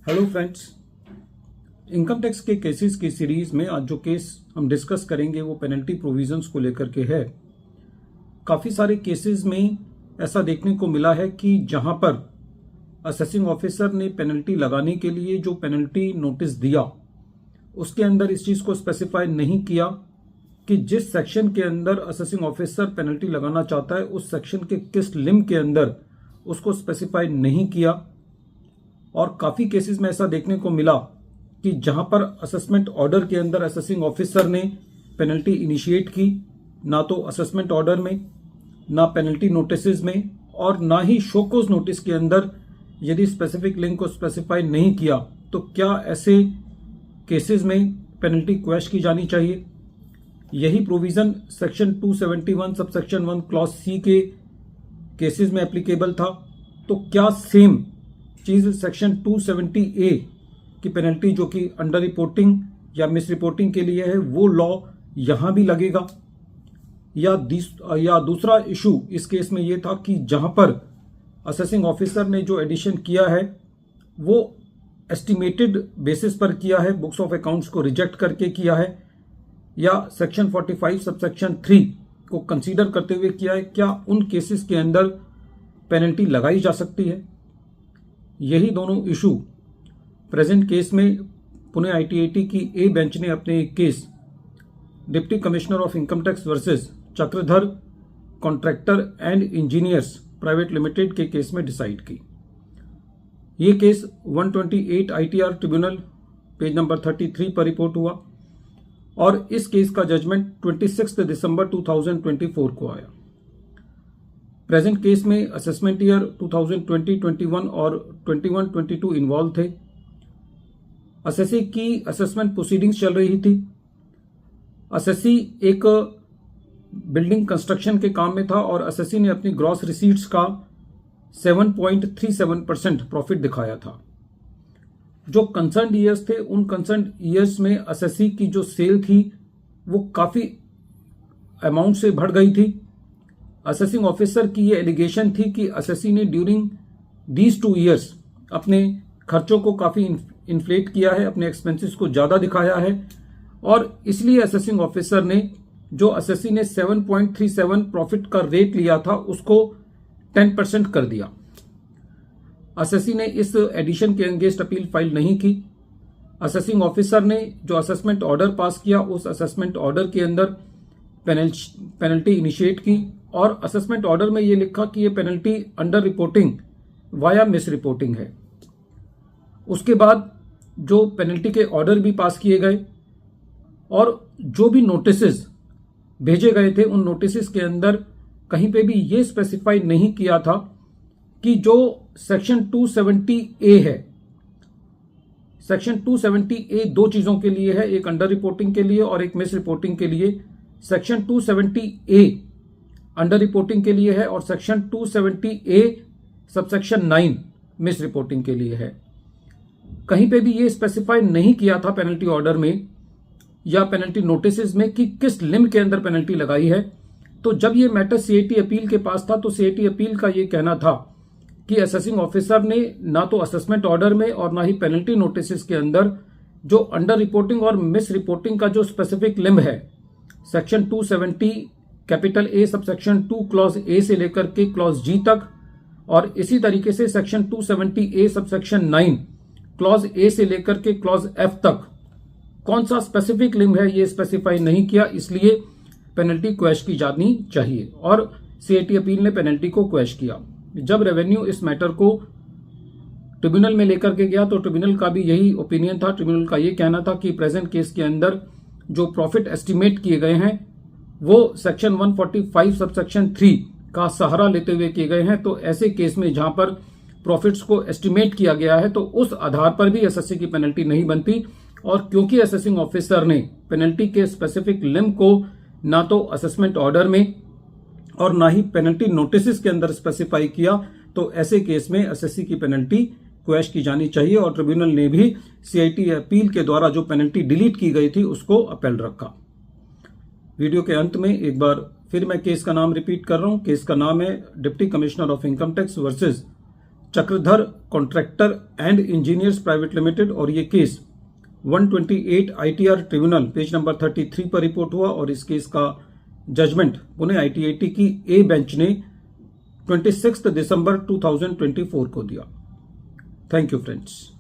Hello friends, income tax के cases की series में आज जो केस हम डिस्कस करेंगे वो पेनल्टी प्रोविजंस को लेकर के है। काफ़ी सारे केसेस में ऐसा देखने को मिला है कि जहां पर असेसिंग ऑफिसर ने पेनल्टी लगाने के लिए जो पेनल्टी नोटिस दिया उसके अंदर इस चीज़ को स्पेसिफाई नहीं किया कि जिस सेक्शन के अंदर असेसिंग ऑफिसर पेनल्टी लगाना चाहता है उस सेक्शन के किस लिम के अंदर उसको स्पेसिफाई नहीं किया। और काफ़ी केसेस में ऐसा देखने को मिला कि जहां पर असेसमेंट ऑर्डर के अंदर असेसिंग ऑफिसर ने पेनल्टी इनिशिएट की, ना तो असेसमेंट ऑर्डर में, ना पेनल्टी नोटिस में और ना ही शोकोज नोटिस के अंदर यदि स्पेसिफिक लिंक को स्पेसिफाई नहीं किया तो क्या ऐसे केसेस में पेनल्टी क्वैश की जानी चाहिए। यही provision section 271 subsection 1 clause C के केसेस में एप्लीकेबल था। तो क्या सेम चीज सेक्शन 270A की पेनल्टी जो कि अंडर रिपोर्टिंग या मिस रिपोर्टिंग के लिए है वो लॉ यहां भी लगेगा। या दूसरा इशू इस केस में ये था कि जहां पर असेसिंग ऑफिसर ने जो एडिशन किया है वो एस्टिमेटेड बेसिस पर किया है, बुक्स ऑफ अकाउंट्स को रिजेक्ट करके किया है, या सेक्शन 45 सबसेक्शन 3 को कंसीडर करते हुए किया है, क्या उन केसेस के अंदर पेनल्टी लगाई जा सकती है। यही दोनों इशू प्रेजेंट केस में पुणे आईटीएटी की ए बेंच ने अपने एक case deputy commissioner of income tax versus Chakradhar contractor and engineers private limited के केस में डिसाइड की। ये case 128 ITR tribunal page number 33 पर रिपोर्ट हुआ और इस केस का जजमेंट 26 दिसंबर 2024 को आया। प्रेजेंट केस में असेसमेंट ईयर 2020, 21 और 21, 22 इन्वॉल्व थे। असेसी की असेसमेंट प्रोसीडिंग्स चल रही थी। असेसी एक बिल्डिंग कंस्ट्रक्शन के काम में था और असेसी ने अपनी ग्रॉस रिसीट्स का 7.37% प्रॉफिट दिखाया था। जो कंसर्न ईयर्स थे उन कंसर्न ईयर्स में असेसी की जो सेल थी वो काफी अमाउंट से बढ़ गई थी। असेसिंग ऑफिसर की ये एलिगेशन थी कि असेसी ने ड्यूरिंग दीज 2 ईयर्स अपने खर्चों को काफी इन्फ्लेट किया है, अपने एक्सपेंसेस को ज्यादा दिखाया है और इसलिए असेसिंग ऑफिसर ने जो असेसी ने 7.37 प्रॉफिट का रेट लिया था उसको 10% कर दिया। असेसी ने इस एडिशन के अगेंस्ट अपील फाइल नहीं की। असेसिंग ऑफिसर ने जो असेसमेंट ऑर्डर पास किया उस असेसमेंट ऑर्डर के अंदर पेनल्टी इनिशिएट की और असेसमेंट ऑर्डर में यह लिखा कि यह penalty under reporting via miss reporting है। उसके बाद जो पेनल्टी के ऑर्डर भी पास किए गए और जो भी नोटिसेस भेजे गए थे उन नोटिसेस के अंदर कहीं पे भी ये स्पेसिफाई नहीं किया था कि जो सेक्शन 270A है, सेक्शन 270A 2 चीजों के लिए है, एक अंडर रिपोर्टिंग के लिए और एक मिस रिपोर्टिंग के लिए। सेक्शन 270A अंडर रिपोर्टिंग के लिए है और section 270A subsection 9 miss reporting के लिए है। कहीं पे भी ये स्पेसिफाई नहीं किया था पेनल्टी ऑर्डर में या पेनल्टी नोटिस में कि किस लिम के अंदर पेनल्टी लगाई है। तो जब ये मैटर सीएटी अपील के पास था तो सीएटी अपील का ये कहना था कि असेसिंग ऑफिसर ने ना तो असेसमेंट ऑर्डर में और ना ही पेनल्टी नोटिस के अंदर जो अंडर रिपोर्टिंग और मिस रिपोर्टिंग का जो स्पेसिफिक लिम है section 270 capital A subsection 2 clause A से लेकर के क्लॉज जी तक और इसी तरीके से section 270A subsection 9 clause A से लेकर के क्लॉज एफ तक कौन सा स्पेसिफिक लिम है ये स्पेसिफाई नहीं किया, इसलिए पेनल्टी क्वैश की जानी चाहिए और सीएटी अपील ने पेनल्टी को क्वैश किया। जब रेवेन्यू इस मैटर को ट्रिब्यूनल में लेकर के गया तो ट्रिब्यूनल का भी यही ओपिनियन था। ट्रिब्यूनल का ये कहना था कि प्रेजेंट केस के अंदर जो प्रॉफिट एस्टिमेट किए गए हैं वो सेक्शन 145 सबसेक्शन 3 का सहारा लेते हुए किए गए हैं। तो ऐसे केस में जहां पर प्रॉफिट्स को एस्टिमेट किया गया है तो उस आधार पर भी एसएससी की पेनल्टी नहीं बनती। और क्योंकि असेसिंग ऑफिसर ने पेनल्टी के स्पेसिफिक लिम को ना तो असेसमेंट ऑर्डर में और ना ही पेनल्टी नोटिस के अंदर स्पेसिफाई किया तो ऐसे केस में एसएससी की पेनल्टी क्वैश की जानी चाहिए और ट्रिब्यूनल ने भी सीआईटी अपील के द्वारा जो पेनल्टी डिलीट की गई थी उसको अपील रखा। वीडियो के अंत में एक बार फिर मैं केस का नाम रिपीट कर रहा हूं। केस का नाम है deputy commissioner of income tax versus Chakradhar contractor and engineers private limited, और ये case 128 ITR tribunal page number 33 पर रिपोर्ट हुआ और इस केस का जजमेंट पुणे ITAT की ए बेंच ने 26 दिसंबर 2024 को दिया। Thank you friends.